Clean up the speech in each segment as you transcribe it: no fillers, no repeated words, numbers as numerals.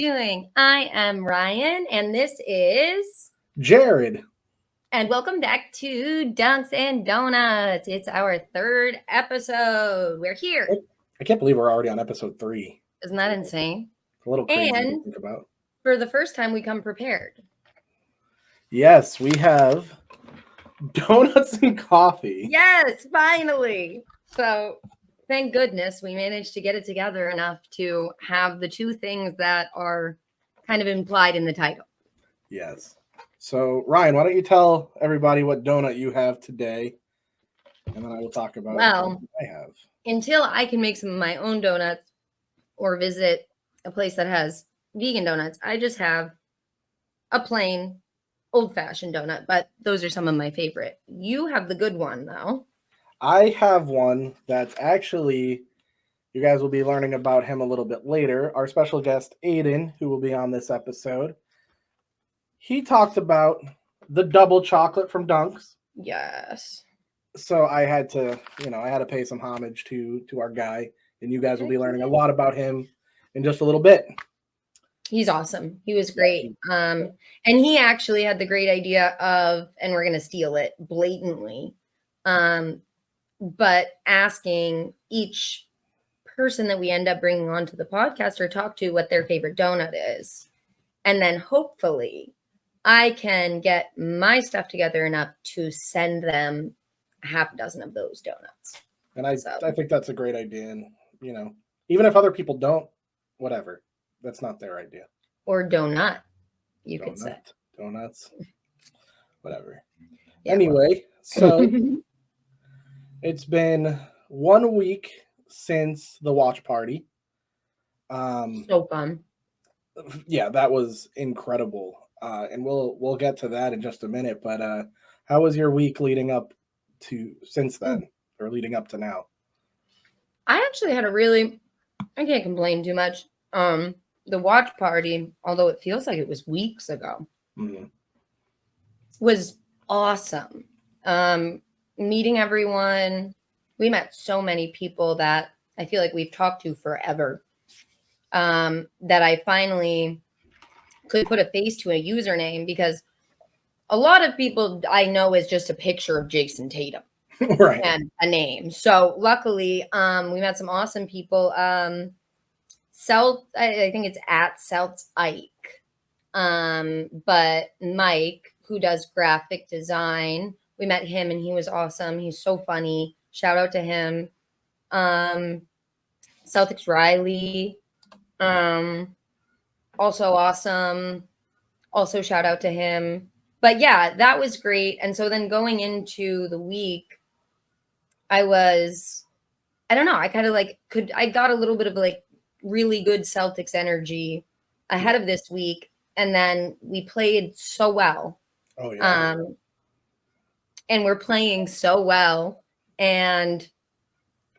doing? I am Ryan, and this is Jared. And welcome back to Dunks and Donuts. It's our third episode. We're here. I can't believe we're already on episode 3. Isn't that insane? It's a little crazy to And think about. for the first time, we come prepared. Yes, we have donuts and coffee. Yes, finally. So thank goodness we managed to get it together enough to have the two things that are kind of implied in the title. Yes. So, Ryan, why don't you tell everybody what donut you have today, and then I will talk about what I have. Until I can make some of my own donuts or visit a place that has vegan donuts, I just have a plain old-fashioned donut, but those are some of my favorite. You have the good one, though. I have one that's actually, you guys will be learning about him a little bit later. Our special guest, Aidan, who will be on this episode, he talked about the double chocolate from DUNKS. Yes. So I had to, pay some homage to our guy, and you guys will be learning a lot about him in just a little bit. He's awesome. He was great. And he actually had the great idea of, and we're going to steal it blatantly, but asking each person that we end up bringing onto the podcast or talk to what their favorite donut is. And then hopefully I can get my stuff together enough to send them half a dozen of those donuts. And I think that's a great idea. And, even if other people don't, whatever, that's not their idea. Or donut, you could say. Donuts, whatever. Yeah, anyway, so it's been 1 week since the watch party. So fun. Yeah, that was incredible. And we'll get to that in just a minute. But how was your week leading up to since then, or leading up to now? I actually had I can't complain too much. The watch party, although it feels like it was weeks ago, was awesome. Meeting everyone. We met so many people that I feel like we've talked to forever. That I finally could put a face to a username, because a lot of people I know is just a picture of Jason Tatum. Right. And a name. So luckily, we met some awesome people. I think it's at Celts Ike. But Mike, who does graphic design, we met him and he was awesome. He's so funny. Shout out to him. Celtics Riley, also awesome. Also shout out to him. But yeah, that was great. And so then going into the week, I don't know, I kind of I got a little bit of really good Celtics energy ahead of this week. And then we played so well. Oh, yeah. And we're playing so well. And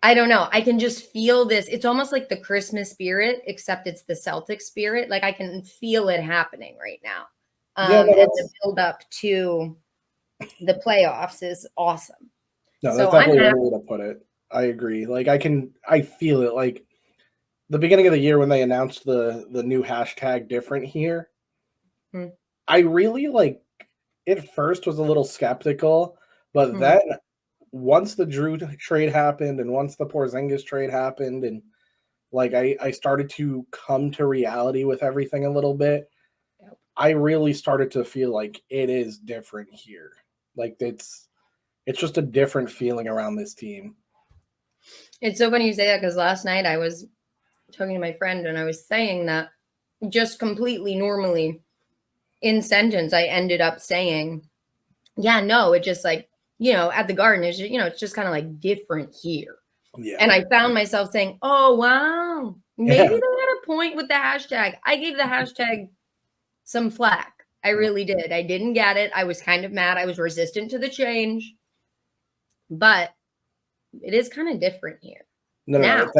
I don't know, I can just feel this. It's almost like the Christmas spirit, except it's the Celtics spirit. Like I can feel it happening right now. And the build up to the playoffs is awesome. No, that's definitely a way to put it. I agree. I feel it. Like the beginning of the year when they announced the new hashtag different here, I really at first was a little skeptical, but then once the Drew trade happened and once the Porzingis trade happened, and I started to come to reality with everything a little bit, I really started to feel like it is different here. It's just a different feeling around this team. It's so funny you say that, because last night I was talking to my friend and I was saying that just completely normally in sentence, I ended up saying, yeah, no, it just at the Garden is, it's just kind of different here. Yeah. And I found myself saying, oh, wow, maybe they had a point with the hashtag. I gave the hashtag some flack. I really did. I didn't get it. I was kind of mad. I was resistant to the change. But it is kind of different here. No,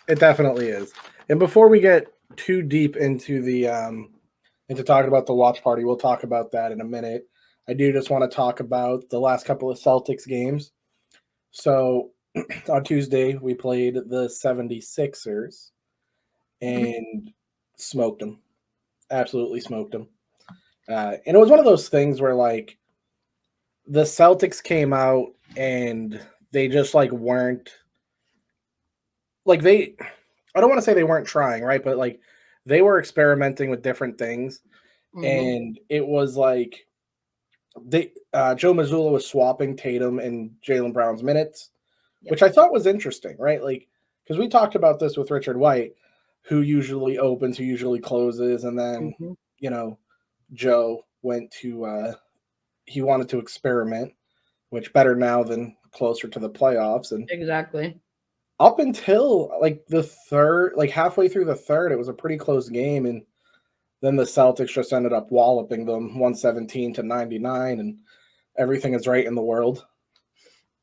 it definitely is. And before we get too deep into into talking about the watch party, we'll talk about that in a minute. I do just want to talk about the last couple of Celtics games. So on Tuesday, we played the 76ers and smoked them. Absolutely smoked them. And it was one of those things where, like, the Celtics came out and they just, like, weren't – like, I don't want to say they weren't trying, right? But, like, they were experimenting with different things. Mm-hmm. And it was like Joe Mazzulla was swapping Tatum and Jaylen Brown's minutes, which I thought was interesting, right? Like, because we talked about this with Richard White, who usually opens, who usually closes, and then, you know, Joe went to he wanted to experiment, which better now than closer to the playoffs. And exactly. Up until like the third, like halfway through the third, it was a pretty close game, and then the Celtics just ended up walloping them 117-99, and everything is right in the world.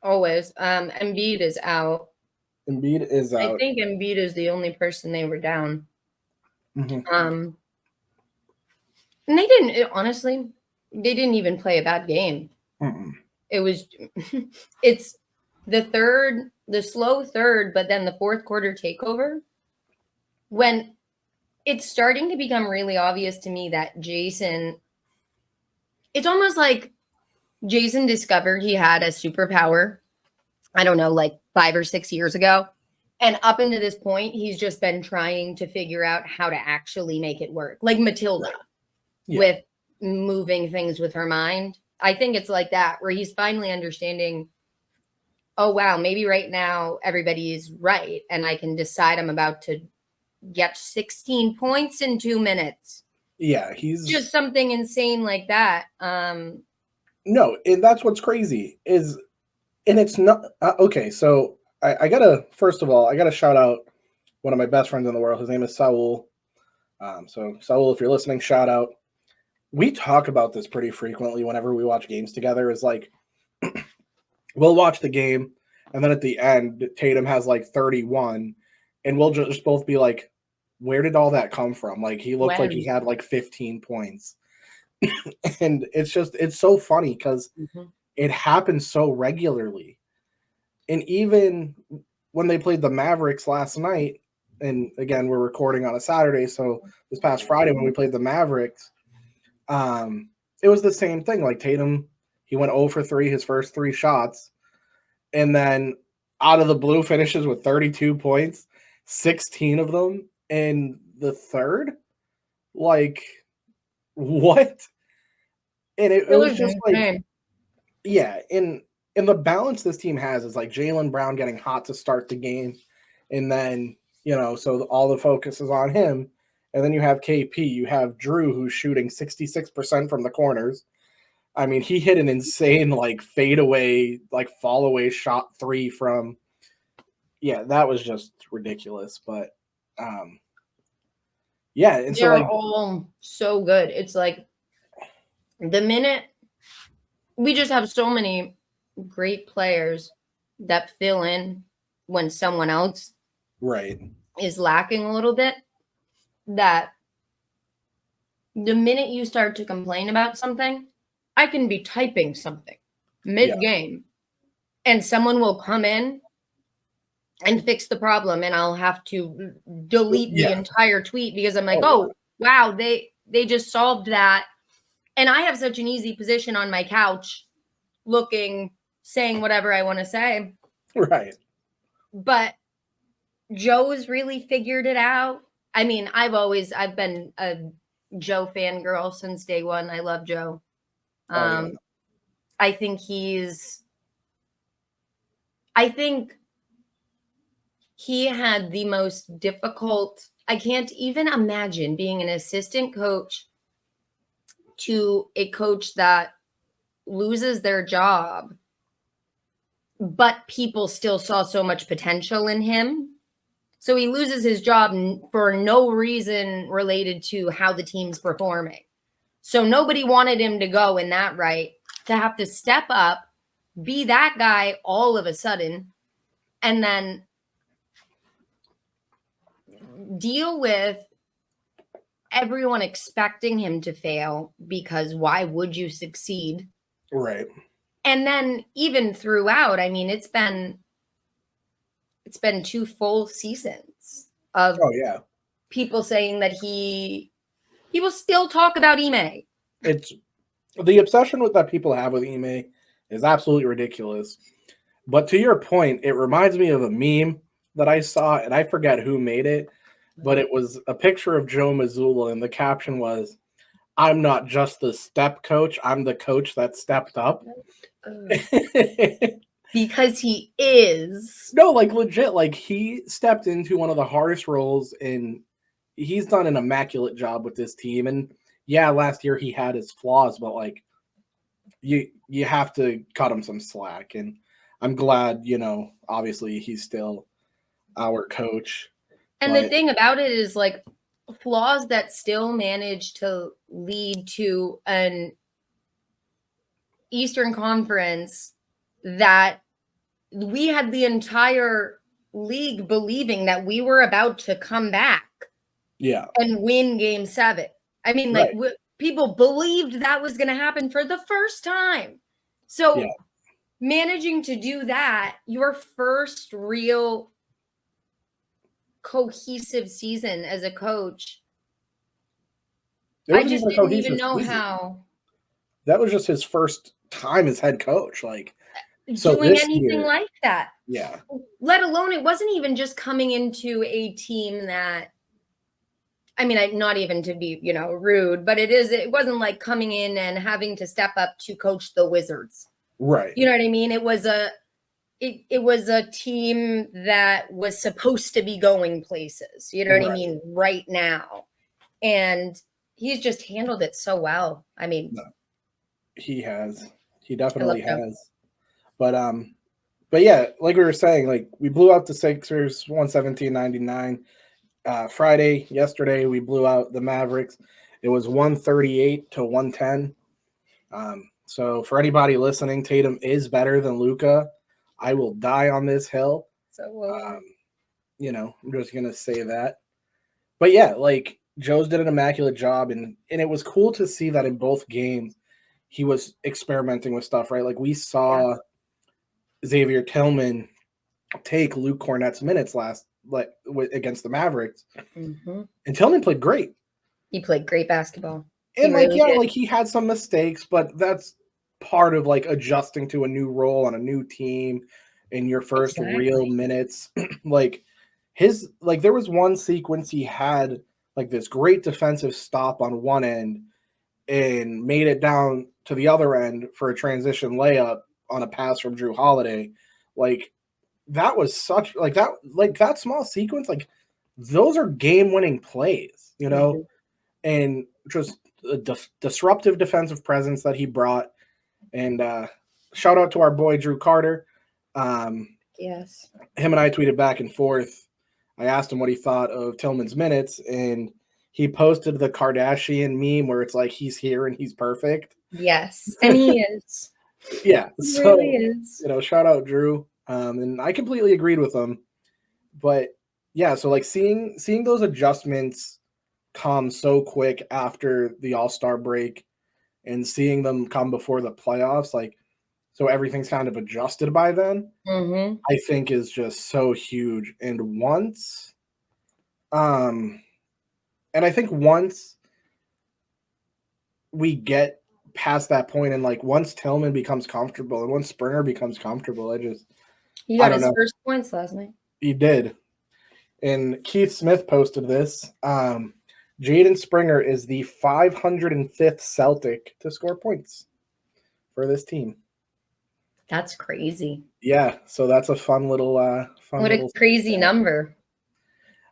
Always. Embiid is out. Embiid is out. I think Embiid is the only person they were down. Mm-hmm. And they didn't, honestly, they didn't even play a bad game. Mm-mm. It was, it's the slow third, but then the fourth quarter takeover, when it's starting to become really obvious to me that Jason, it's almost like Jason discovered he had a superpower, I don't know, like 5 or 6 years ago. And up until this point, he's just been trying to figure out how to actually make it work. Like Matilda with moving things with her mind. I think it's like that, where he's finally understanding, oh, wow, maybe right now everybody is right. And I can decide I'm about to get 16 points in 2 minutes. Yeah, he's just something insane like that. No, and that's what's crazy is, and it's not okay. So I gotta, first of all, I gotta shout out one of my best friends in the world. His name is Saul. So Saul, if you're listening, shout out. We talk about this pretty frequently whenever we watch games together. Is like we'll watch the game, and then at the end, Tatum has like 31, and we'll just both be like, "Where did all that come from?" Like he looked like he had like 15 points. And it's so funny because it happens so regularly. And even when they played the Mavericks last night, and again, we're recording on a Saturday, so this past Friday when we played the Mavericks, it was the same thing. Like Tatum, he went 0 for 3 his first 3 shots, and then out of the blue finishes with 32 points, 16 of them in the third. Like, what? And it was just insane. Like, yeah, and the balance this team has is like Jaylen Brown getting hot to start the game, and then, you know, so all the focus is on him. And then you have KP, you have Drew, who's shooting 66% from the corners. I mean, he hit an insane like fadeaway, like fall away shot 3 from, yeah, that was just ridiculous. But yeah, and they're so like all so good. It's like the minute we just have so many great players that fill in when someone else is lacking a little bit, that the minute you start to complain about something, I can be typing something mid-game and someone will come in and fix the problem, and I'll have to delete the entire tweet because I'm like, oh wow, they just solved that. And I have such an easy position on my couch saying whatever I want to say. Right. But Joe's really figured it out. I mean, I've been a Joe fangirl since day one. I love Joe. I think he had the most difficult, I can't even imagine being an assistant coach to a coach that loses their job, but people still saw so much potential in him. So he loses his job for no reason related to how the team's performing. So nobody wanted him to go in that right, to have to step up, be that guy all of a sudden, and then deal with everyone expecting him to fail, because why would you succeed? Right. And then even throughout, I mean, it's been 2 full seasons of people saying that he People still talk about Ime. It's the obsession that people have with Ime is absolutely ridiculous. But to your point, it reminds me of a meme that I saw, and I forget who made it, but it was a picture of Joe Mazzulla, and the caption was, "I'm not just the step coach, I'm the coach that stepped up." Because he is. No, like legit, like he stepped into one of the hardest roles, and he's done an immaculate job with this team. And yeah, last year he had his flaws, but like you have to cut him some slack. And I'm glad, obviously he's still our coach. And the thing about it is, like, flaws that still manage to lead to an Eastern Conference that we had the entire league believing that we were about to come back and win Game 7. I mean, like, people believed that was going to happen for the first time. So managing to do that, your first real cohesive season as a coach, I just didn't even know how. That was just his first time as head coach. Like, doing anything like that. Yeah. Let alone, it wasn't even just coming into a team that, I mean, not even to be, rude, but it wasn't like coming in and having to step up to coach the Wizards. Right. You know what I mean? It was a team that was supposed to be going places. You know what I mean? Right now. And he's just handled it so well. I mean, no, he has. He definitely has. But yeah, like we were saying, like we blew out the Sixers 117-99. Yesterday, we blew out the Mavericks. It was 138-110. So for anybody listening, Tatum is better than Luka. I will die on this hill. So, I'm just gonna say that. But yeah, like Joe's did an immaculate job, and it was cool to see that in both games he was experimenting with stuff, right? Like we saw Xavier Tillman take Luke Kornet's minutes against the Mavericks, and Tillman played great. He played great basketball. And like he had some mistakes, but that's part of like adjusting to a new role on a new team in your first real minutes. There was one sequence he had like this great defensive stop on one end and made it down to the other end for a transition layup on a pass from Drew Holiday. Like that was such that small sequence, like those are game-winning plays, and just a disruptive defensive presence that he brought. And shout out to our boy Drew Carter. Yes. Him and I tweeted back and forth. I asked him what he thought of Tillman's minutes, and he posted the Kardashian meme where it's like he's here and he's perfect. Yes, and he is. Yeah, he really is. Shout out Drew. And I completely agreed with him. But yeah, so like seeing those adjustments come so quick after the All-Star break and seeing them come before the playoffs, like so everything's kind of adjusted by then, I think is just so huge. And once we get past that point, and like once Tillman becomes comfortable and once Springer becomes comfortable, he got his first points last night. He did. And Keith Smith posted this. Jaden Springer is the 505th Celtic to score points for this team. That's crazy. Yeah, so that's a fun little what a crazy number.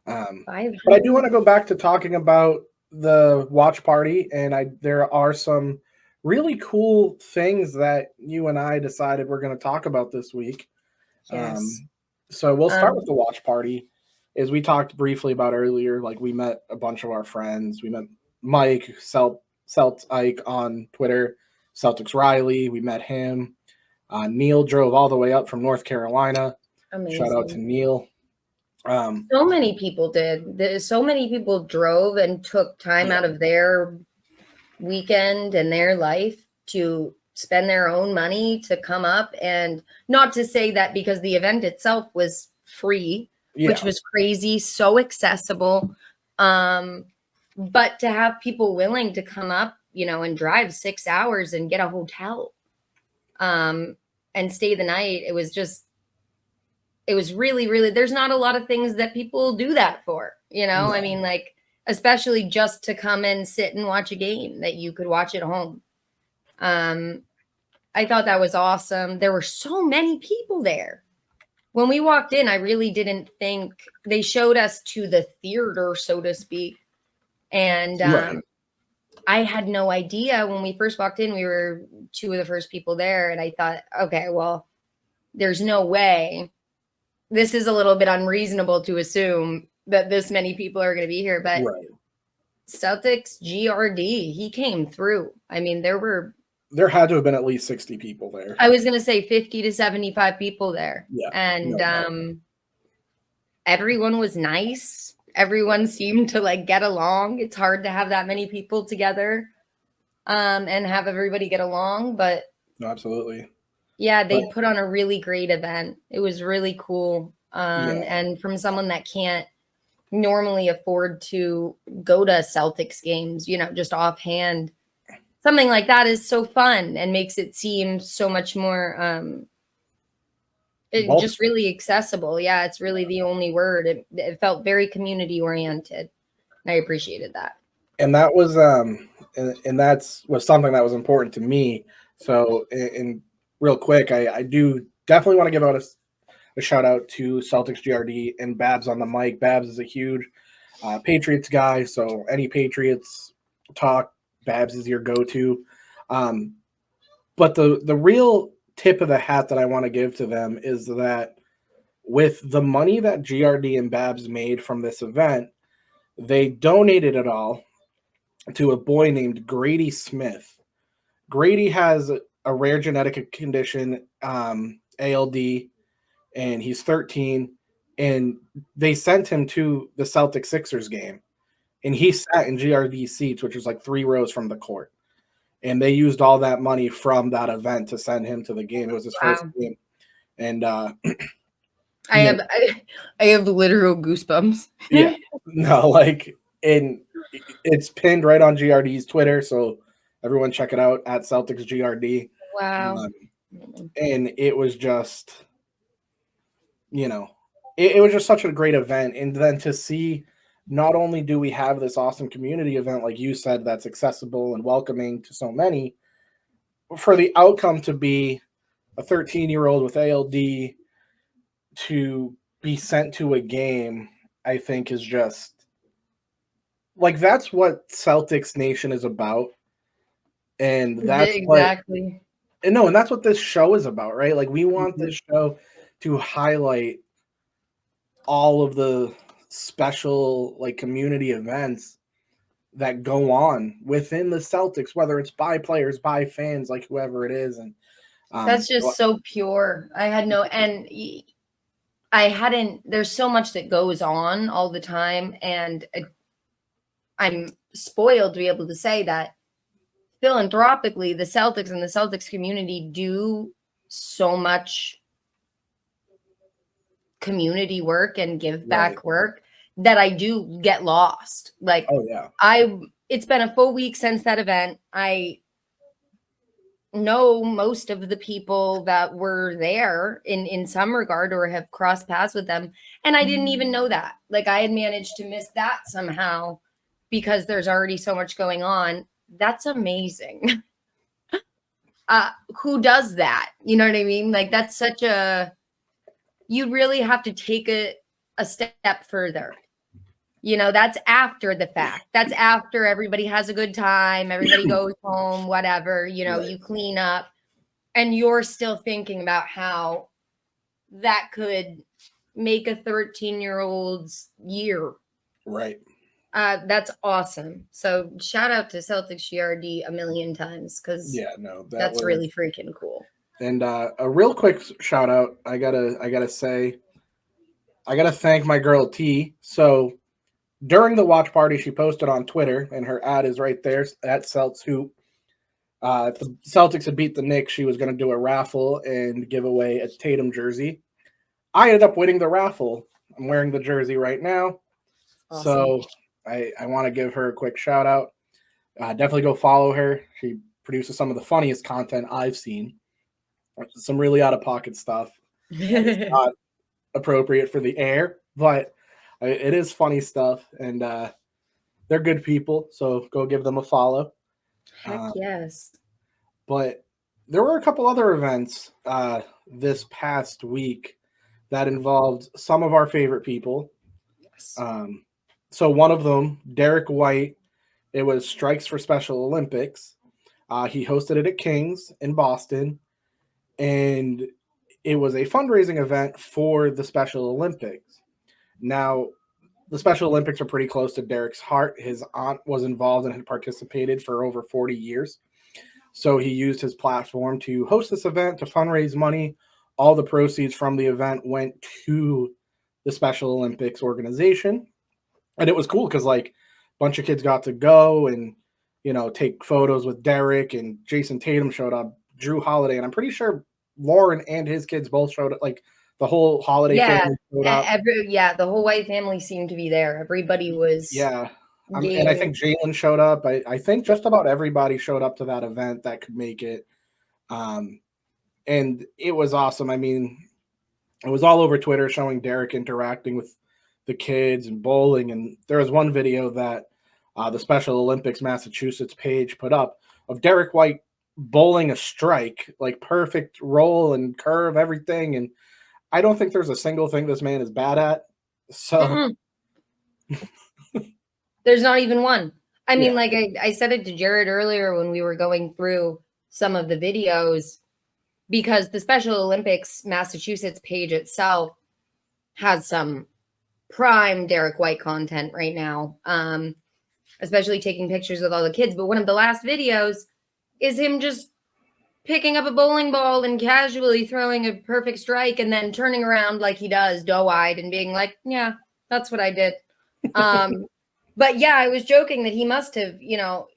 But I do want to go back to talking about the watch party, and there are some really cool things that you and I decided we're going to talk about this week. Yes. So we'll start with the watch party. As we talked briefly about earlier, like we met a bunch of our friends. We met Mike, Celt Ike on Twitter, Celtics Riley. We met him. Neil drove all the way up from North Carolina. Amazing. Shout out to Neil. So many people did. So many people drove and took time out of their weekend and their life to spend their own money to come up. And not to say that because the event itself was free, which was crazy, so accessible. But to have people willing to come up, you know, and drive 6 hours and get a hotel, and stay the night, it was really, really, there's not a lot of things that people do that for, you know? No. I mean, like, especially just to come and sit and watch a game that you could watch at home. I thought that was awesome. There were so many people there. When we walked in, I really didn't think they showed us to the theater, so to speak. And I had no idea when we first walked in, we were two of the first people there. And I thought, okay, well, there's no way. This is a little bit unreasonable to assume that this many people are going to be here. But Celtics GRD, he came through. I mean, there had to have been at least 60 people there. I was going to say 50 to 75 people there. Yeah. And everyone was nice. Everyone seemed to like get along. It's hard to have that many people together and have everybody get along. But no, absolutely. Yeah, they put on a really great event. It was really cool. And from someone that can't normally afford to go to Celtics games, you know, just offhand, something like that is so fun and makes it seem so much more just really accessible. Yeah, it's really the only word. It felt very community oriented. And I appreciated that. And that was and that's was something that was important to me. So in real quick, I do definitely want to give out a shout out to Celtics GRD and Babs on the mic. Babs is a huge Patriots guy, so any Patriots talk, Babs is your go-to. But the real tip of the hat that I want to give to them is that with the money that GRD and Babs made from this event, they donated it all to a boy named Grady Smith. Grady has a rare genetic condition, ALD, and he's 13, and they sent him to the Celtics-Sixers game, and he sat in GRD seats, which was like 3 rows from the court, and they used all that money from that event to send him to the game. It was his first game, and I have literal goosebumps. Yeah, no, like, and it's pinned right on GRD's Twitter, so everyone check it out at Celtics GRD. Wow. And it was just, you know, it was just such a great event. And then to see, not only do we have this awesome community event, like you said, that's accessible and welcoming to so many, for the outcome to be a 13-year-old with ALD to be sent to a game, I think is just, like, that's what Celtics Nation is about. And that's exactly. And that's what this show is about, right? Like, we want this show to highlight all of the special, like, community events that go on within the Celtics, whether it's by players, by fans, like whoever it is. And that's just so pure. There's so much that goes on all the time. And I'm spoiled to be able to say that philanthropically, the Celtics and the Celtics community do so much community work and give back work that I do get lost. Like, it's been a full week since that event. I know most of the people that were there in some regard or have crossed paths with them. And I didn't even know that. Like, I had managed to miss that somehow because there's already so much going on. That's amazing. Who does that? You know what I mean? Like, that's such you really have to take a step further. You know, that's after the fact. That's after everybody has a good time. Everybody goes home, whatever, you know, you clean up and you're still thinking about how that could make a 13-year-old's year. Right. That's awesome. So shout out to Celtics GRD a million times because that's really freaking cool. And a real quick shout out, I gotta thank my girl T. So during the watch party, she posted on Twitter, and her ad is right there at Celts Hoop. If the Celtics had beat the Knicks, she was going to do a raffle and give away a Tatum jersey. I ended up winning the raffle. I'm wearing the jersey right now. Awesome. So I want to give her a quick shout out. Definitely go follow her. She produces some of the funniest content I've seen. Some really out of pocket stuff. It's not appropriate for the air, but it is funny stuff, and they're good people. So go give them a follow. Heck yes. But there were a couple other events this past week that involved some of our favorite people. Yes. So one of them, Derrick White, it was Strikes for Special Olympics. He hosted it at King's in Boston, and it was a fundraising event for the Special Olympics. Now, the Special Olympics are pretty close to Derrick's heart. His aunt was involved and had participated for over 40 years. So he used his platform to host this event to fundraise money. All the proceeds from the event went to the Special Olympics organization. And it was cool because, like, a bunch of kids got to go and, you know, take photos with Derrick, and Jason Tatum showed up, Drew Holiday, and I'm pretty sure Lauren and his kids both showed up. Like, the whole Holiday family showed up. The whole White family seemed to be there. Everybody was. Yeah. And I think Jalen showed up. I think just about everybody showed up to that event that could make it. And it was awesome. I mean, it was all over Twitter showing Derrick interacting with the kids and bowling. And there was one video that the Special Olympics Massachusetts page put up of Derrick White bowling a strike, like perfect roll and curve, everything. And I don't think there's a single thing this man is bad at. So there's not even one. I mean, like I said it to Jared earlier when we were going through some of the videos, because the Special Olympics Massachusetts page itself has some prime Derrick White content right now, especially taking pictures with all the kids. But one of the last videos is him just picking up a bowling ball and casually throwing a perfect strike and then turning around like he does, doe-eyed, and being like, yeah, that's what I did. But yeah, I was joking that he must have, you know,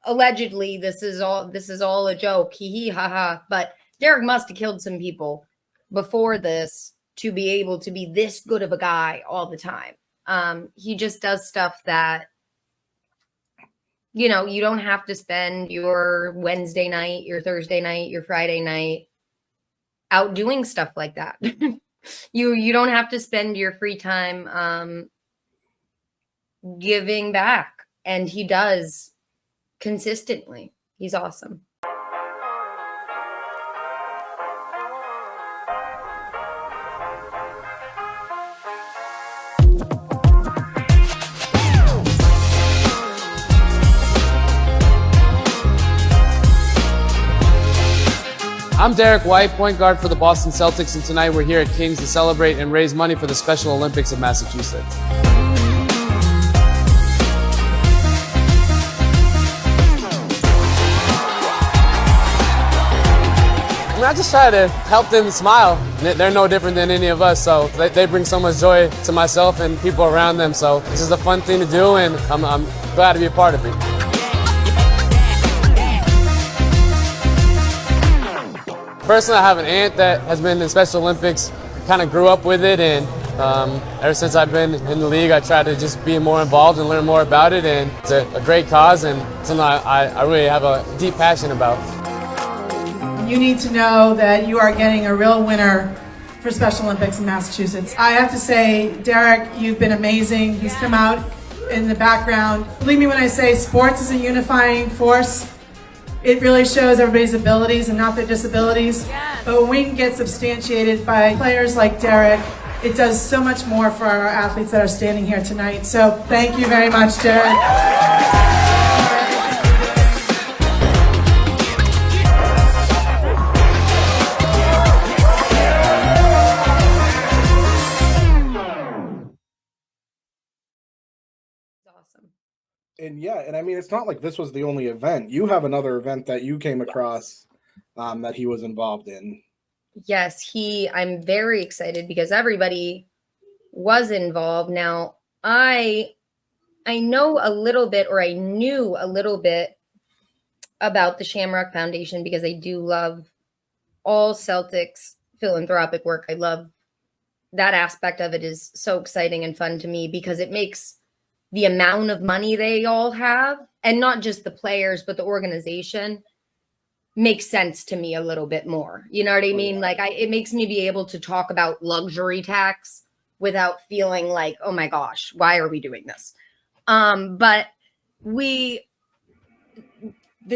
allegedly this is all a joke, hee hee ha ha. But Derrick must have killed some people before this to be able to be this good of a guy all the time. He just does stuff that, you know, you don't have to spend your Wednesday night, your Thursday night, your Friday night out doing stuff like that. You don't have to spend your free time giving back, and he does consistently. He's awesome. I'm Derrick White, point guard for the Boston Celtics, and tonight we're here at King's to celebrate and raise money for the Special Olympics of Massachusetts. I just try to help them smile. They're no different than any of us, so they bring so much joy to myself and people around them. So this is a fun thing to do, and I'm glad to be a part of it. Personally, I have an aunt that has been in Special Olympics, kind of grew up with it, and ever since I've been in the league, I try to just be more involved and learn more about it, and it's a great cause and something I really have a deep passion about. You need to know that you are getting a real winner for Special Olympics in Massachusetts. I have to say, Derrick, you've been amazing. He's come out in the background. Believe me when I say sports is a unifying force. It really shows everybody's abilities and not their disabilities. But when we can get substantiated by players like Derrick, it does so much more for our athletes that are standing here tonight. So thank you very much, Derrick. And yeah, and I mean, it's not like this was the only event. You have another event that you came across that he was involved in. Yes, I'm very excited because everybody was involved. Now, I know a little bit, or I knew a little bit about the Shamrock Foundation because I do love all Celtics philanthropic work. I love that aspect of it is so exciting and fun to me because it makes the amount of money they all have, and not just the players, but the organization, makes sense to me a little bit more. You know what I mean? Like it makes me be able to talk about luxury tax without feeling like, oh my gosh, why are we doing this? But the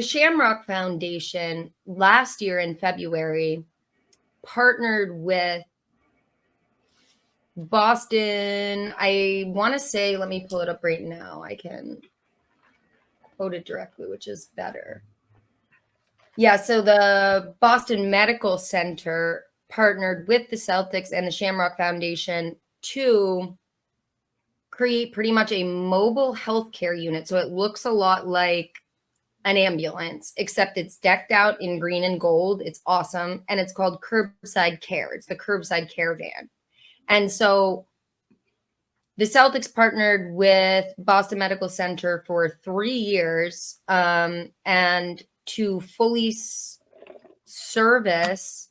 Shamrock Foundation last year in February partnered with Boston. I want to say, let me pull it up right now. I can quote it directly, which is better. Yeah, so the Boston Medical Center partnered with the Celtics and the Shamrock Foundation to create pretty much a mobile healthcare unit. So it looks a lot like an ambulance, except it's decked out in green and gold. It's awesome. And it's called Curbside Care. It's the Curbside Care van. And so the Celtics partnered with Boston Medical Center for 3 years, and to fully service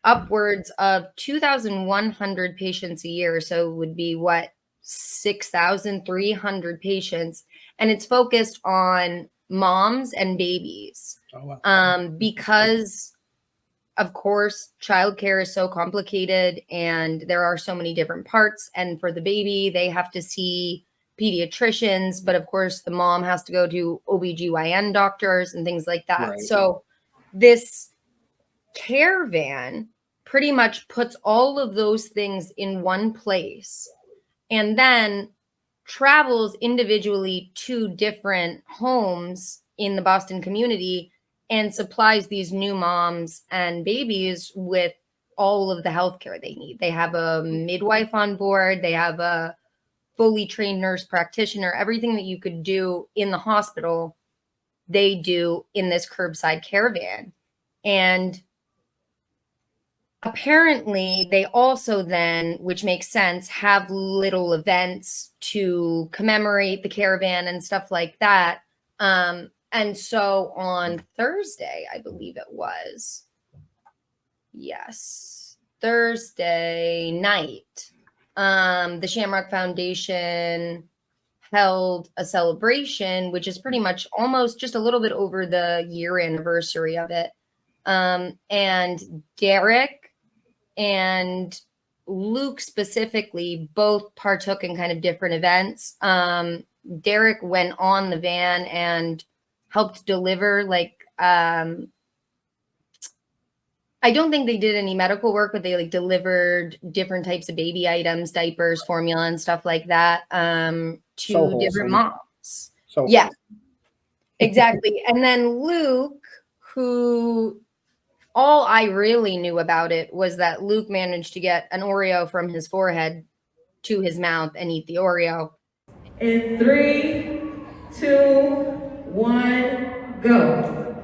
upwards of 2,100 patients a year. So it would be 6,300 patients. And it's focused on moms and babies. Oh, wow. Because of course, childcare is so complicated and there are so many different parts. And for the baby, they have to see pediatricians, but of course the mom has to go to OBGYN doctors and things like that. Right. So this care van pretty much puts all of those things in one place and then travels individually to different homes in the Boston community and supplies these new moms and babies with all of the healthcare they need. They have a midwife on board. They have a fully trained nurse practitioner. Everything that you could do in the hospital, they do in this curbside care van. And apparently they also then, which makes sense, have little events to commemorate the caravan and stuff like that. And so on Thursday, I believe it was, yes, Thursday night, the Shamrock Foundation held a celebration, which is pretty much almost just a little bit over the year anniversary of it. And Derrick and Luke specifically both partook in kind of different events. Derrick went on the van and helped deliver, like, I don't think they did any medical work, but they like delivered different types of baby items, diapers, formula, and stuff like that to different moms. So yeah, exactly. And then Luke, who all I really knew about it was that Luke managed to get an Oreo from his forehead to his mouth and eat the Oreo. In 3, 2, 1, go.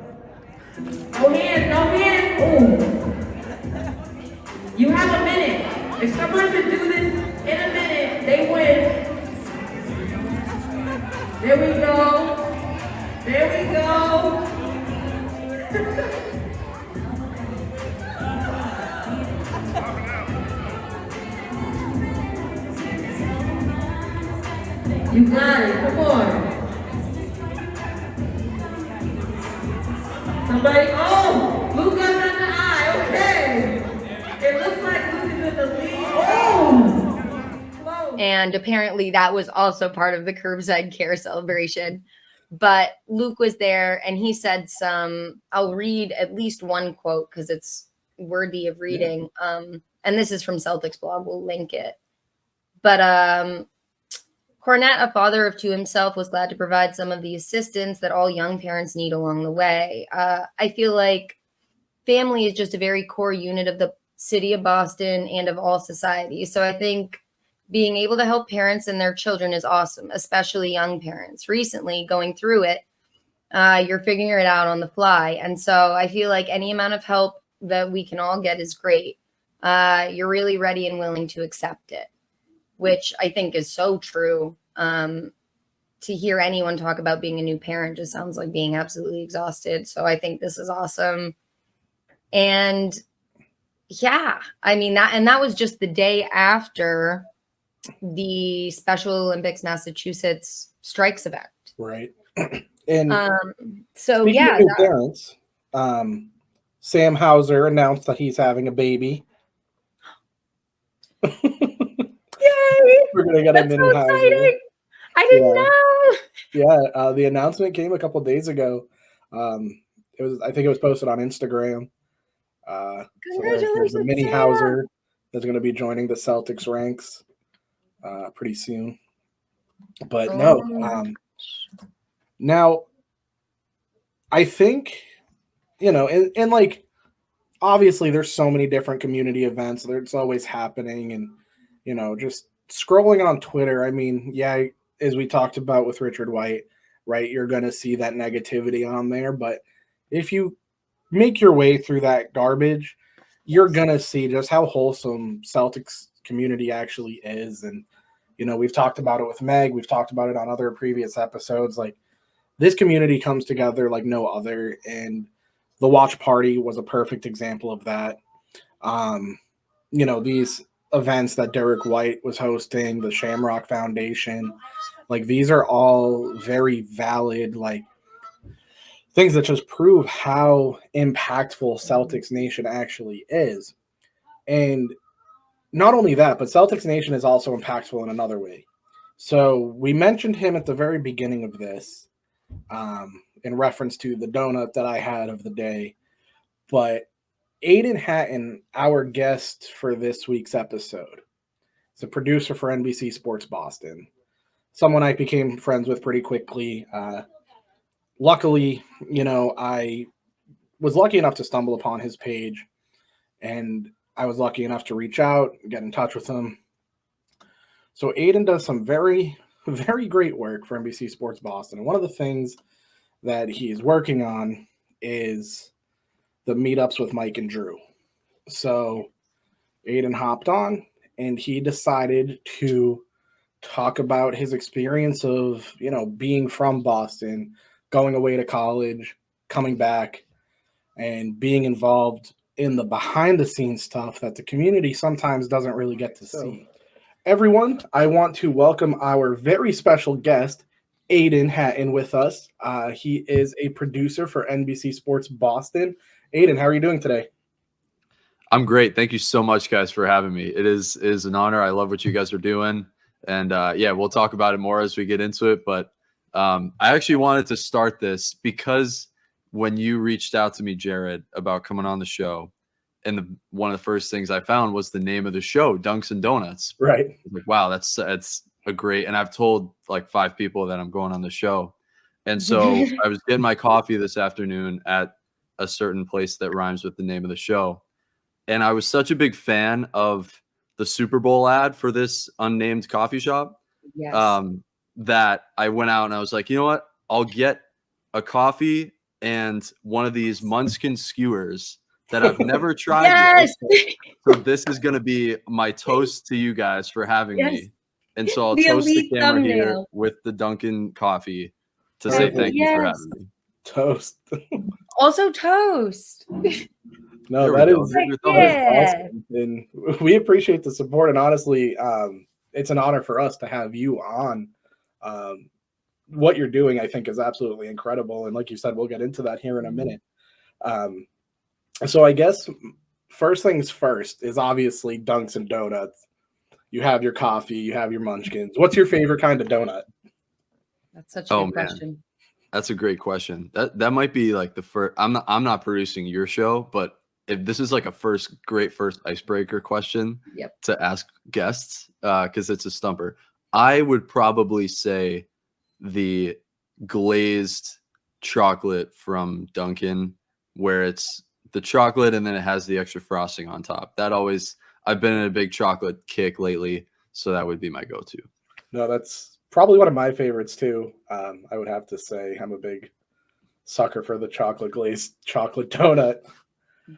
No hands, no hands. Ooh. You have a minute. If someone can do this in a minute, they win. There we go. There we go. You got it. Come on. Somebody, oh, Luke got it in the eye. Okay. It looks like Luke is in the lead. Oh. And apparently that was also part of the Curbside Care celebration. But Luke was there and he said I'll read at least one quote because it's worthy of reading. Yeah. And this is from Celtics blog. We'll link it. But Kornet, a father of two himself, was glad to provide some of the assistance that all young parents need along the way. I feel like family is just a very core unit of the city of Boston and of all society. So I think being able to help parents and their children is awesome, especially young parents. Recently, going through it, you're figuring it out on the fly. And so I feel like any amount of help that we can all get is great. You're really ready and willing to accept it, which I think is so true. To hear anyone talk about being a new parent just sounds like being absolutely exhausted. So I think this is awesome. And Yeah, I mean that was just the day after the Special Olympics Massachusetts strikes event. Right. And so speaking yeah, of new parents, Sam Hauser announced that he's having a baby. Yay! We're gonna get That's a so mini Hauser. exciting. I didn't know. Yeah, the announcement came a couple days ago. I think it was posted on Instagram. Congratulations, so there's a mini Sam. Hauser that's going to be joining the Celtics ranks pretty soon. But now I think, and like, obviously there's so many different community events. It's always happening. And, just scrolling on Twitter, I mean, yeah, as we talked about with Richard White, right, you're going to see that negativity on there. But if you make your way through that garbage, you're going to see just how wholesome Celtics community actually is. And, we've talked about it with Meg. We've talked about it on other previous episodes. Like, this community comes together like no other. And the watch party was a perfect example of that. These events that Derrick White was hosting, the Shamrock Foundation, like, these are all very valid, like, things that just prove how impactful Celtics Nation actually is. And not only that, but Celtics Nation is also impactful in another way. So we mentioned him at the very beginning of this, in reference to the donut that I had of the day. But Aidan Hatton, our guest for this week's episode, is a producer for NBC Sports Boston, someone I became friends with pretty quickly. Luckily, I was lucky enough to stumble upon his page, and I was lucky enough to reach out and get in touch with him. So Aidan does some very, very great work for NBC Sports Boston. And one of the things that he's working on is the meetups with Mike and Drew. So Aidan hopped on, and he decided to talk about his experience of, being from Boston, going away to college, coming back, and being involved in the behind-the-scenes stuff that the community sometimes doesn't really get to see. Everyone, I want to welcome our very special guest, Aidan Hatton, with us. He is a producer for NBC Sports Boston. Aidan, how are you doing today? I'm great. Thank you so much, guys, for having me. It is an honor. I love what you guys are doing. And we'll talk about it more as we get into it. But I actually wanted to start this because when you reached out to me, Jared, about coming on the show, and one of the first things I found was the name of the show, Dunks and Donuts. Right. Like, wow, that's a great. And I've told like 5 people that I'm going on the show. And so I was getting my coffee this afternoon at a certain place that rhymes with the name of the show. And I was such a big fan of the Super Bowl ad for this unnamed coffee shop, that I went out and I was like, you know what? I'll get a coffee and one of these Munchkin skewers that I've never tried yet. So this is going to be my toast to you guys for having me. And so I'll toast the camera here with the Dunkin' coffee to say thank you for having me. Toast. Also toast. No, that is awesome. And we appreciate the support. And honestly, it's an honor for us to have you on. What you're doing, I think, is absolutely incredible. And like you said, we'll get into that here in a minute. So I guess first things first is obviously Dunks and Donuts. You have your coffee, you have your munchkins. What's your favorite kind of donut? That's such a good question. That's a great question. That might be like the first. I'm not producing your show, but if this is like a first icebreaker question to ask guests, because it's a stumper, I would probably say the glazed chocolate from Dunkin', where it's the chocolate and then it has the extra frosting on top. I've been in a big chocolate kick lately, so that would be my go-to. No, that's probably one of my favorites too. I would have to say I'm a big sucker for the chocolate glazed chocolate donut.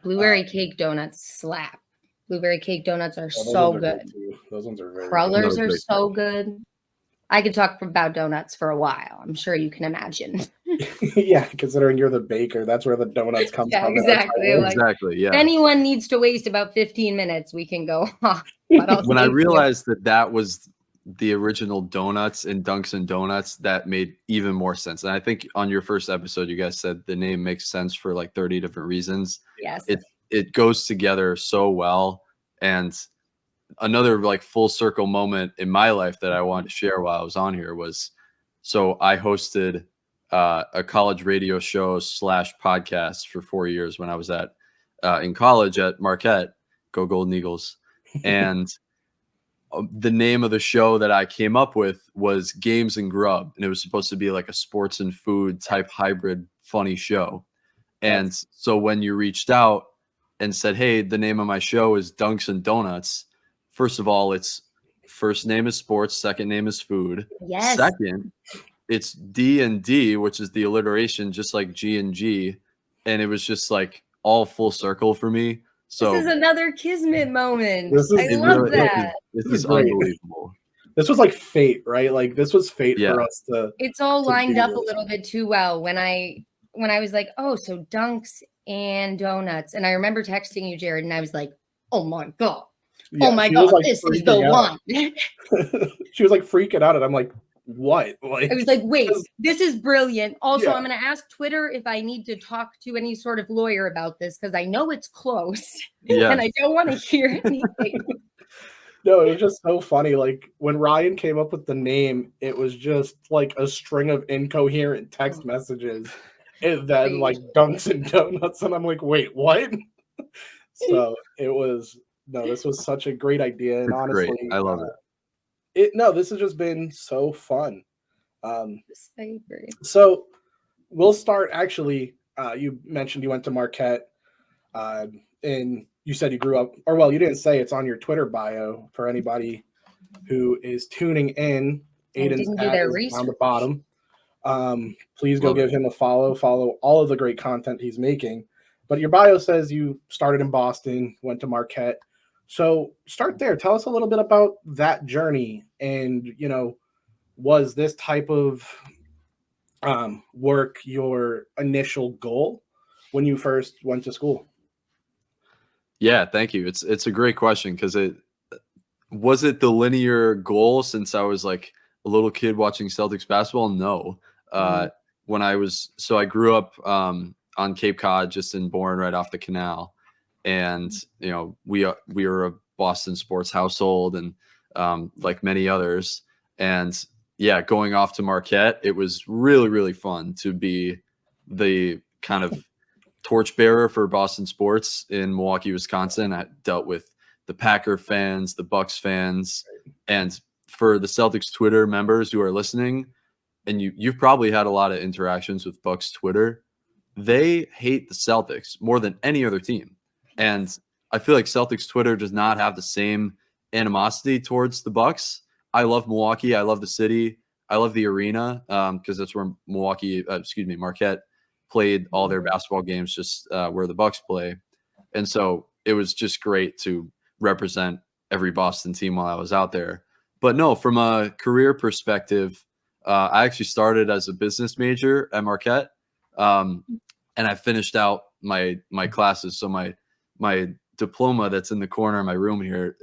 Blueberry cake donuts slap. Blueberry cake donuts are so good. Those ones are very Crullers good. are so good. I could talk about donuts for a while. I'm sure you can imagine. Yeah, considering you're the baker, that's where the donuts come Yeah, from. exactly. Like, Exactly. Yeah. if anyone needs to waste about 15 minutes, we can go. But I'll When I take you. realized that was the original Donuts and Dunks and Donuts, that made even more sense. And I think on your first episode, you guys said the name makes sense for like 30 different reasons. Yes. It goes together so well. And another like full circle moment in my life that I wanted to share while I was on here was, so I hosted a college radio show / podcast for 4 years when I was in college at Marquette. Go Golden Eagles. And the name of the show that I came up with was Games and Grub, and it was supposed to be like a sports and food type hybrid funny show. And so when you reached out and said, hey, the name of my show is Dunks and Donuts, first of all, it's first name is sports, second name is food. Yes. Second, it's D&D, which is the alliteration, just like G and G. And it was just like all full circle for me. So this is another kismet moment. This is- I it love really- that. This This is is great. unbelievable. This was like fate, right? Like this was fate Yeah. for us to. It's all to lined do up a this. little bit too well when I was like, oh, so Dunks and Donuts. And I remember texting you, Jared, and I was like, oh my God. Yeah, Oh my she was, God, like, this is the freaking out. one. She was like freaking out, and I'm like, what? Like, I was like, wait, this is brilliant. Also, Yeah. I'm going to ask Twitter if I need to talk to any sort of lawyer about this because I know it's close Yeah. and I don't want to hear anything. no, it was just so funny. Like when Ryan came up with the name, it was just like a string of incoherent text messages, and then like Dunks and Donuts, and I'm like, wait, what? So it was this was such a great idea, and It's honestly, great. I love it. This has just been so fun. I agree. So we'll start actually. You mentioned you went to Marquette, and you said you grew up, or well, you didn't say it's on your Twitter bio for anybody who is tuning in. Aidan's didn't do at their is research. on the bottom. Please go Love give him a follow. Follow all of the great content he's making. But your bio says you started in Boston, went to Marquette. So start there. Tell us a little bit about that journey, and was this type of work your initial goal when you first went to school? Yeah, thank you. It's a great question because was it the linear goal since I was like a little kid watching Celtics basketball? No. When I grew up on Cape Cod, just in Bourne, right off the canal, and we were a Boston sports household, and like many others, and yeah, going off to Marquette, it was really, really fun to be the kind of torchbearer for Boston sports in Milwaukee, Wisconsin. I dealt with the Packer fans, the Bucks fans, and for the Celtics Twitter members who are listening, and you've probably had a lot of interactions with Bucks Twitter, they hate the Celtics more than any other team. And I feel like Celtics Twitter does not have the same animosity towards the Bucks. I love Milwaukee. I love the city. I love the arena because that's where Marquette played all their basketball games, just where the Bucks play. And so it was just great to represent every Boston team while I was out there. But no, from a career perspective, I actually started as a business major at Marquette, and I finished out my classes. So my diploma that's in the corner of my room here,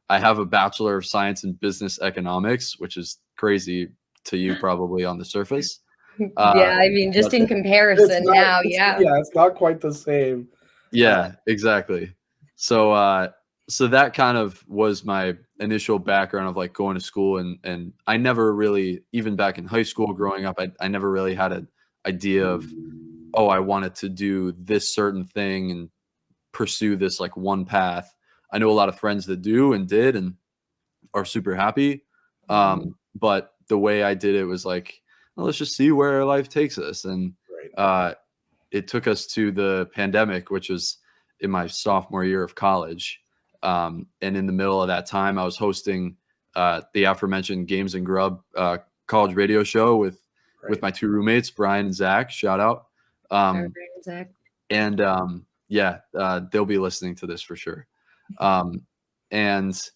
I have a Bachelor of Science in Business Economics, which is crazy to you probably on the surface. Yeah, I mean, just in comparison now, yeah. Yeah, it's not quite the same. Yeah, exactly. So so that kind of was my initial background of like going to school, and I never really, even back in high school growing up, I never really had an idea of, oh, I wanted to do this certain thing and pursue this like one path. I know a lot of friends that do and did and are super happy. But the way I did it was like, well, let's just see where life takes us. And it took us to the pandemic, which was in my sophomore year of college. And in the middle of that time, I was hosting the aforementioned Games and Grub college radio show with my two roommates, Brian and Zach. Shout out. Zach. And they'll be listening to this for sure. And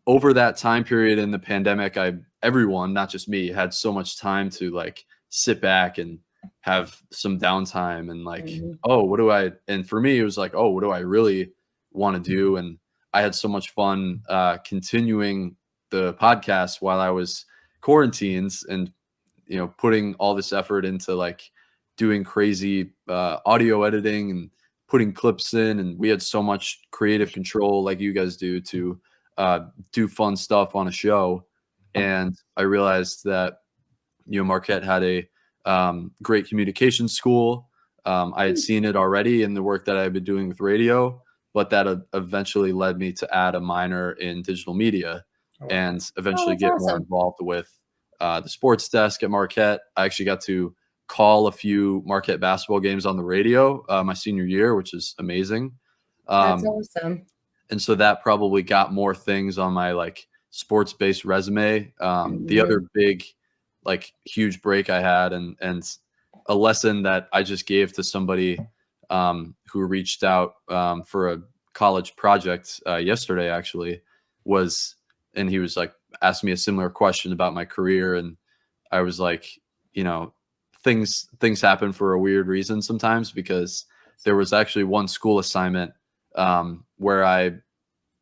over that time period in the pandemic, everyone, not just me, had so much time to like sit back and have some downtime and like, oh, what do I, and for me, it was like, oh, what do I really want to do? And I had so much fun continuing the podcast while I was quarantined and, you know, putting all this effort into like doing crazy audio editing and putting clips in. And we had so much creative control like you guys do to do fun stuff on a show. And I realized that, you know, Marquette had a great communication school. I had seen it already in the work that I've been doing with radio, but that eventually led me to add a minor in digital media and eventually get more involved with the sports desk at Marquette. I actually got to call a few Marquette basketball games on the radio my senior year, which is amazing. That's awesome. And so that probably got more things on my like sports-based resume. The other big, like huge break I had and a lesson that I just gave to somebody who reached out for a college project yesterday actually was, and he was like, asked me a similar question about my career. And I was like, you know, things happen for a weird reason sometimes, because there was actually one school assignment where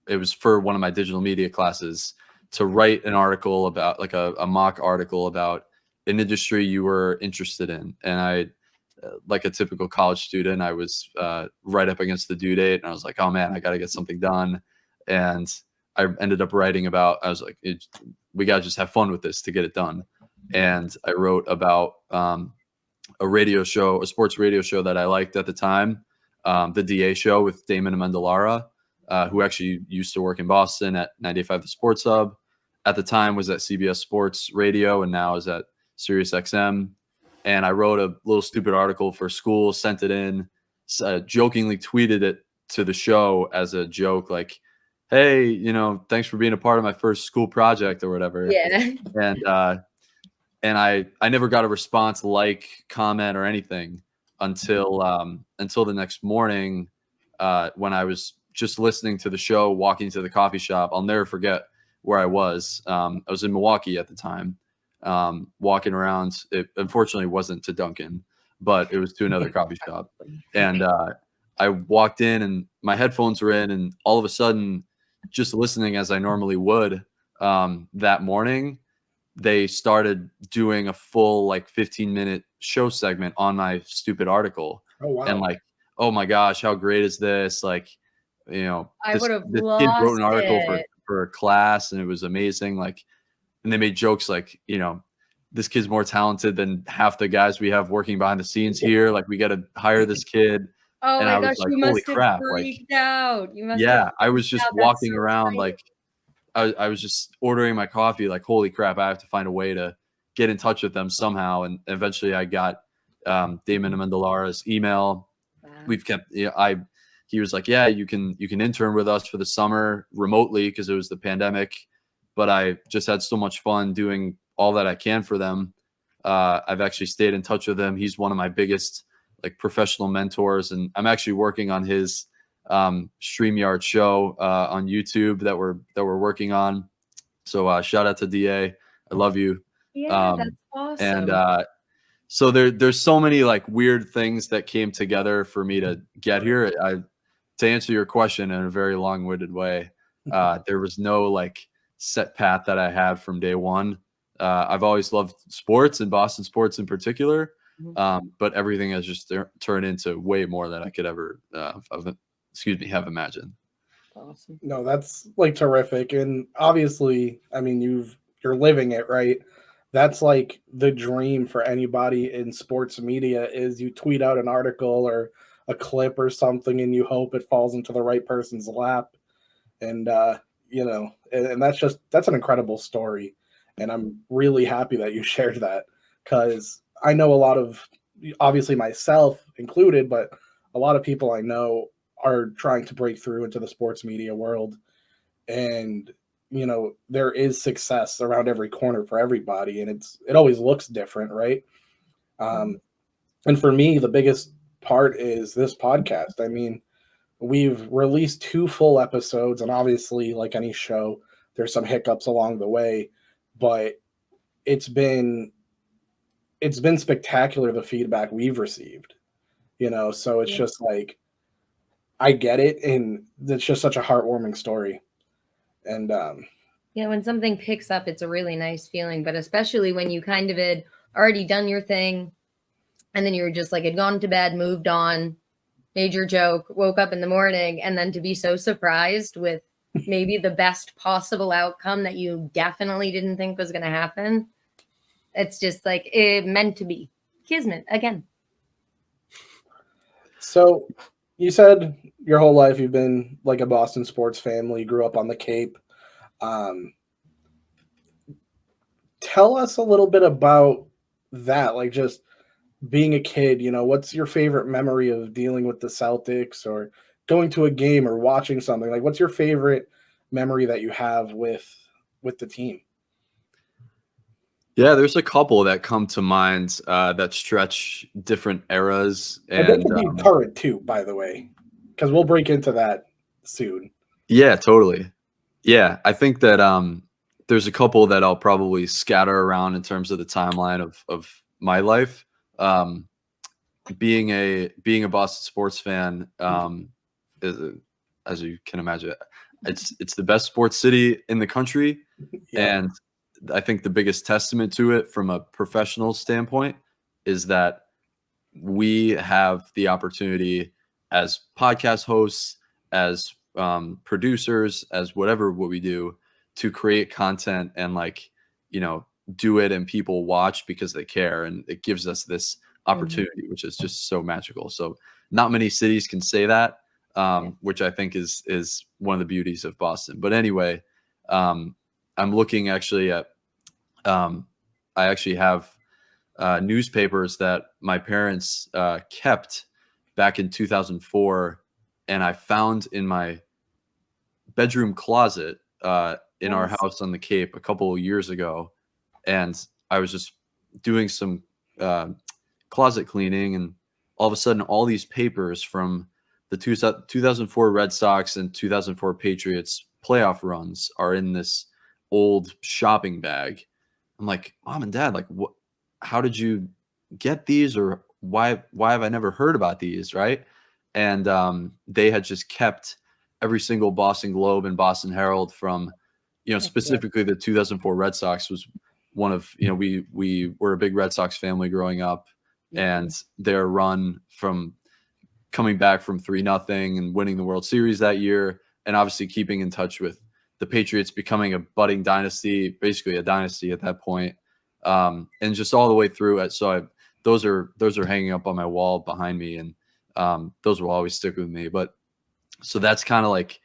it was for one of my digital media classes to write an article about like a mock article about an industry you were interested in. And I, like a typical college student, I was right up against the due date and I was like, oh man, I got to get something done. And I ended up writing about, I was like, we got to just have fun with this to get it done. And I wrote about a radio show, a sports radio show that I liked at the time, the DA show with Damon Amendolara, who actually used to work in Boston at 95 The Sports Hub. At the time was at CBS Sports Radio and now is at Sirius XM. And I wrote a little stupid article for school, sent it in, jokingly tweeted it to the show as a joke, like, hey, you know, thanks for being a part of my first school project or whatever. Yeah. And I never got a response, like, comment or anything until the next morning when I was just listening to the show, walking to the coffee shop. I'll never forget where I was. I was in Milwaukee at the time, walking around. It unfortunately wasn't to Dunkin', but it was to another coffee shop. And I walked in and my headphones were in, and all of a sudden, just listening as I normally would that morning, they started doing a full like 15-minute show segment on my stupid article. Oh, wow. And like, oh my gosh, how great is this? Like, you know, this kid wrote an article for a class and it was amazing. Like, and they made jokes like, you know, this kid's more talented than half the guys we have working behind the scenes here. Like, we got to hire this kid. Oh and my I was gosh, like, you holy must have crap. freaked Like, out. You must yeah, have I was just out. That's walking so around exciting. like, I was just ordering my coffee, like, holy crap, I have to find a way to get in touch with them somehow. And eventually I got Damon Amendolara's email. Wow. We've kept, he was like, yeah, you can intern with us for the summer remotely because it was the pandemic. But I just had so much fun doing all that I can for them. I've actually stayed in touch with him. He's one of my biggest like professional mentors. And I'm actually working on his StreamYard show on YouTube that we're working on. So shout out to DA. I love you. Yeah, that's awesome. And so there's so many like weird things that came together for me to get here. To answer your question in a very long-winded way, there was no like set path that I had from day one. I've always loved sports and Boston sports in particular, but everything has just turned into way more than I could ever have imagined. Awesome. No, that's like terrific. And obviously, I mean, you're living it, right? That's like the dream for anybody in sports media is you tweet out an article or a clip or something and you hope it falls into the right person's lap. And, you know, and that's an incredible story. And I'm really happy that you shared that, because I know a lot of, obviously myself included, but a lot of people I know are trying to break through into the sports media world. And, you know, there is success around every corner for everybody. And it always looks different, right? And for me, the biggest part is this podcast. I mean, we've released 2 full episodes, and obviously, like any show, there's some hiccups along the way, but it's been it's been spectacular, the feedback we've received, so it's just like, I get it, and it's just such a heartwarming story. And when something picks up, it's a really nice feeling, but especially when you kind of had already done your thing, and then you were just like, had gone to bed, moved on, made your joke, woke up in the morning, and then to be so surprised with maybe the best possible outcome that you definitely didn't think was going to happen. It's just like, it meant to be. Kismet again. So you said your whole life you've been like a Boston sports family, grew up on the Cape. Tell us a little bit about that, like just being a kid, what's your favorite memory of dealing with the Celtics or going to a game or watching something? Like, what's your favorite memory that you have with the team? Yeah, there's a couple that come to mind that stretch different eras. And they can be current too, by the way, because we'll break into that soon. Yeah, totally. Yeah, I think that there's a couple that I'll probably scatter around in terms of the timeline of my life. Being a Boston sports fan, as you can imagine, it's the best sports city in the country, and I think the biggest testament to it from a professional standpoint is that we have the opportunity as podcast hosts, as producers, as what we do, to create content and do it, and people watch because they care, and it gives us this opportunity, which is just so magical. So not many cities can say that, which I think is one of the beauties of Boston. But anyway, I'm looking actually at, I actually have newspapers that my parents kept back in 2004, and I found in my bedroom closet in our house on the Cape a couple of years ago. And I was just doing some closet cleaning, and all of a sudden all these papers from the 2004 Red Sox and 2004 Patriots playoff runs are in this old shopping bag. I'm like, Mom and Dad, like, what? How did you get these, or why have I never heard about these, right? And they had just kept every single Boston Globe and Boston Herald from, specifically the 2004 Red Sox was one of, we were a big Red Sox family growing up, and their run from coming back from 3-0 and winning the World Series that year, and obviously keeping in touch with the Patriots, becoming a budding dynasty, basically a dynasty at that point, and just all the way through it. So those are hanging up on my wall behind me, and those will always stick with me. But so that's kind of like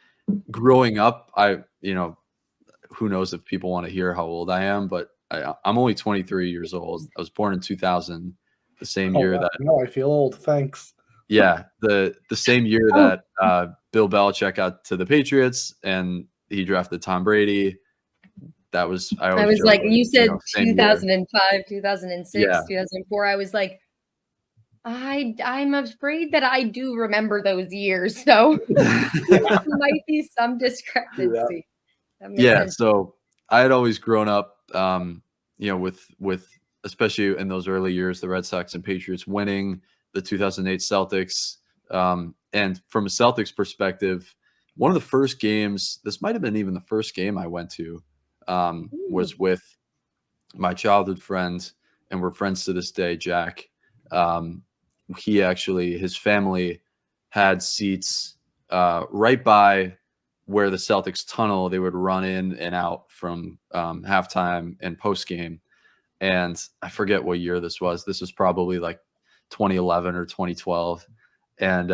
growing up. Who knows if people want to hear how old I am, but I'm only 23 years old. I was born in 2000, the same year that. No, I feel old. Thanks. Yeah, the same year that Bill Belichick got to the Patriots and he drafted Tom Brady. That was I was like, you said 2005, 2006, 2004. I was like, I'm afraid that I do remember those years, so there might be some discrepancy. Yeah. So I had always grown up, with especially in those early years, the Red Sox and Patriots winning the 2008 Celtics. And from a Celtics perspective, one of the first games, this might have been even the first game I went to, was with my childhood friend, and we're friends to this day, Jack. His family had seats right by where the Celtics tunnel, they would run in and out from halftime and post game. And I forget what year this was. This was probably like 2011 or 2012. And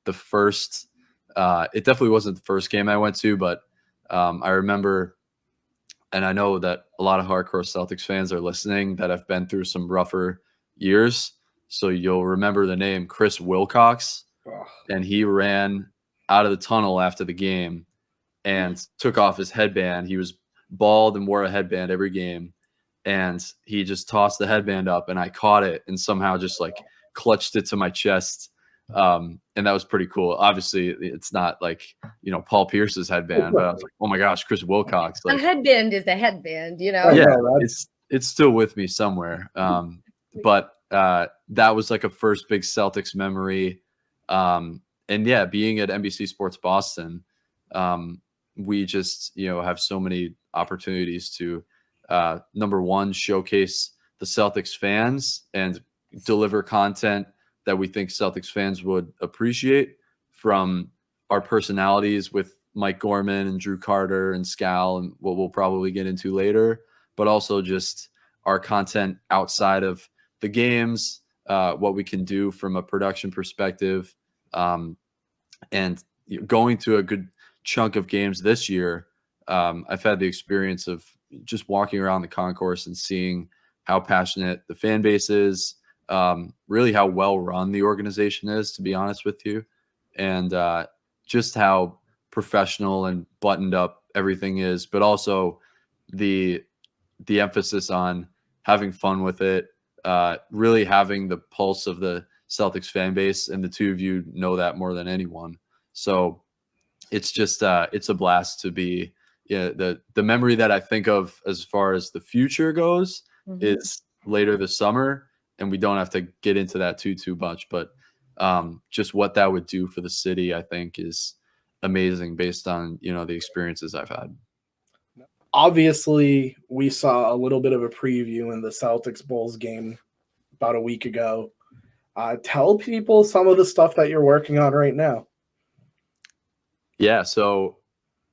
the first, it definitely wasn't the first game I went to, but I remember, and I know that a lot of hardcore Celtics fans are listening that have been through some rougher years. So you'll remember the name Chris Wilcox. And he ran out of the tunnel after the game and took off his headband. He was bald and wore a headband every game. And he just tossed the headband up, and I caught it and somehow just like clutched it to my chest. And that was pretty cool. Obviously, it's not like, Paul Pierce's headband, but I was like, oh my gosh, Chris Wilcox. Like, a headband is a headband, Yeah, it's still with me somewhere. but that was like a first big Celtics memory. And yeah, being at NBC Sports Boston, we just, have so many opportunities to, number one, showcase the Celtics fans and deliver content that we think Celtics fans would appreciate, from our personalities with Mike Gorman and Drew Carter and Scal, and what we'll probably get into later, but also just our content outside of the games, what we can do from a production perspective. And going to a good chunk of games this year, I've had the experience of just walking around the concourse and seeing how passionate the fan base is, really how well run the organization is, to be honest with you, and just how professional and buttoned up everything is, but also the emphasis on having fun with it, really having the pulse of the Celtics fan base, and the two of you know that more than anyone. So it's just it's a blast to be. The memory that I think of as far as the future goes is later this summer, and we don't have to get into that too much, but just what that would do for the city, I think, is amazing based on the experiences I've had. Obviously, we saw a little bit of a preview in the Celtics Bulls game about a week ago. Tell people some of the stuff that you're working on right now. Yeah, so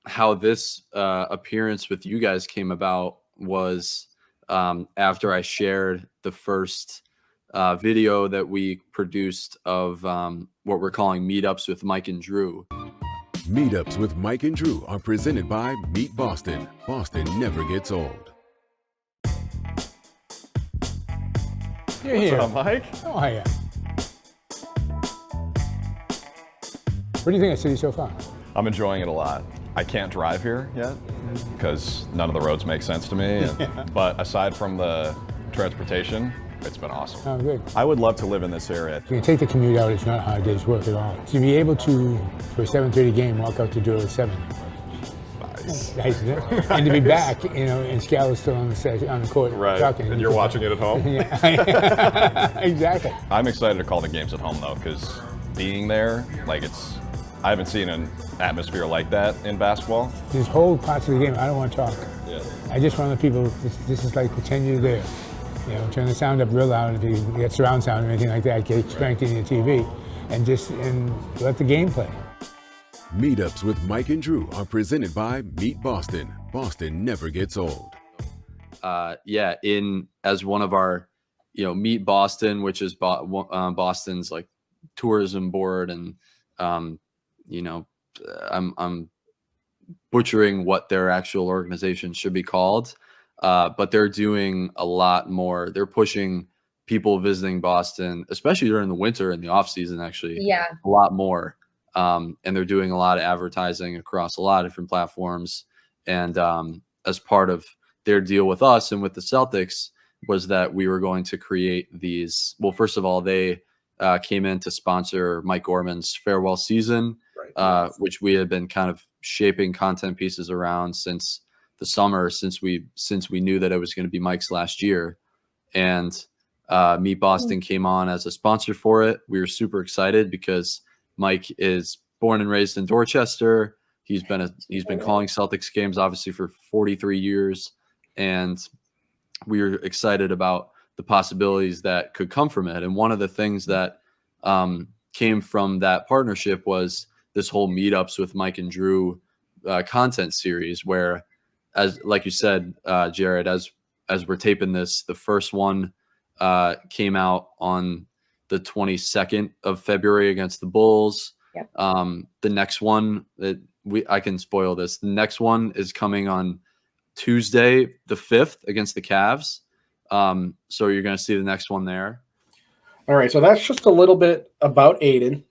how this appearance with you guys came about was after I shared the first video that we produced of what we're calling Meetups with Mike and Drew. Meetups with Mike and Drew are presented by Meet Boston. Boston never gets old. You're here. What's up, Mike? How are you? What do you think of the city so far? I'm enjoying it a lot. I can't drive here yet because none of the roads make sense to me. But aside from the transportation, it's been awesome. Oh, good. I would love to live in this area. You can take the commute out. It's not a hard day's work at all. To be able to, for a 7:30 game, walk out the door at 7. Nice. Nice, isn't it? And to be back, and Scal is still on the court Right, talking. and you're watching it at home? Yeah, exactly. I'm excited to call the games at home, though, because being there, I haven't seen an atmosphere like that in basketball. There's whole parts of the game I don't want to talk. Yeah. I just want the people, this is like pretend you're there. Turn the sound up real loud if you get surround sound or anything like that, get cranked in your TV, and let the game play. Meetups with Mike and Drew are presented by Meet Boston. Boston never gets old. As one of our, Meet Boston, which is Boston's like tourism board, and I'm butchering what their actual organization should be called, but they're doing a lot more. They're pushing people visiting Boston, especially during the winter and the off season, actually, a lot more. And they're doing a lot of advertising across a lot of different platforms. And as part of their deal with us and with the Celtics was that we were going to create these. Well, first of all, they came in to sponsor Mike Gorman's farewell season, which we had been kind of shaping content pieces around since the summer, since we knew that it was going to be Mike's last year. And Meet Boston came on as a sponsor for it. We were super excited because Mike is born and raised in Dorchester. He's been calling Celtics games obviously for 43 years, and we were excited about the possibilities that could come from it. And one of the things that came from that partnership was this whole Meetups with Mike and Drew content series, where, as like you said, Jared, as we're taping this, the first one came out on the 22nd of February against the Bulls. Yep. The next one I can spoil this. The next one is coming on Tuesday, the 5th, against the Cavs. So you're going to see the next one there. All right. So that's just a little bit about Aidan.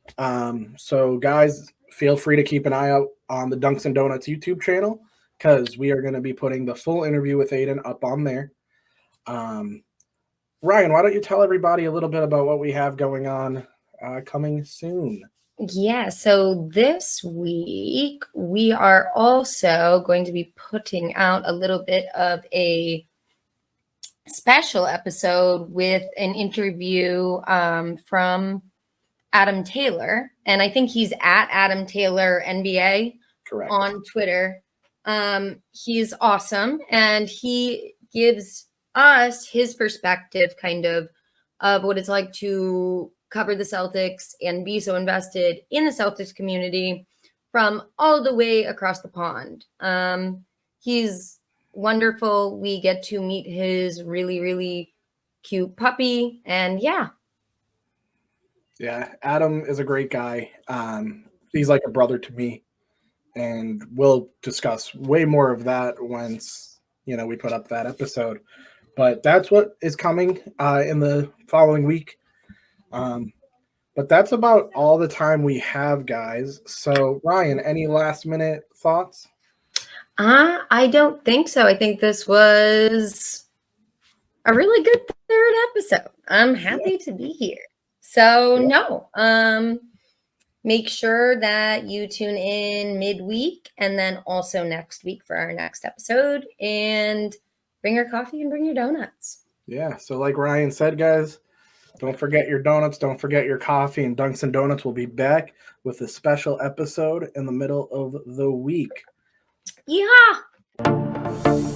So guys, feel free to keep an eye out on the Dunks and Donuts YouTube channel, because we are going to be putting the full interview with Aidan up on there. Ryan, why don't you tell everybody a little bit about what we have going on coming soon? Yeah, so this week we are also going to be putting out a little bit of a special episode with an interview from Adam Taylor. And I think he's at Adam Taylor NBA. Correct. On Twitter. He's awesome. And he gives us his perspective kind of what it's like to cover the Celtics and be so invested in the Celtics community from all the way across the pond. He's wonderful. We get to meet his really, really cute puppy. And yeah. Yeah, Adam is a great guy. He's like a brother to me. And we'll discuss way more of that once, we put up that episode. But that's what is coming in the following week. But that's about all the time we have, guys. So, Ryan, any last minute thoughts? I don't think so. I think this was a really good third episode. I'm happy to be here. So, no. Make sure that you tune in midweek and then also next week for our next episode. And bring your coffee and bring your donuts. Yeah. So like Ryan said, guys, don't forget your donuts. Don't forget your coffee. And Dunks and Donuts will be back with a special episode in the middle of the week. Yeehaw!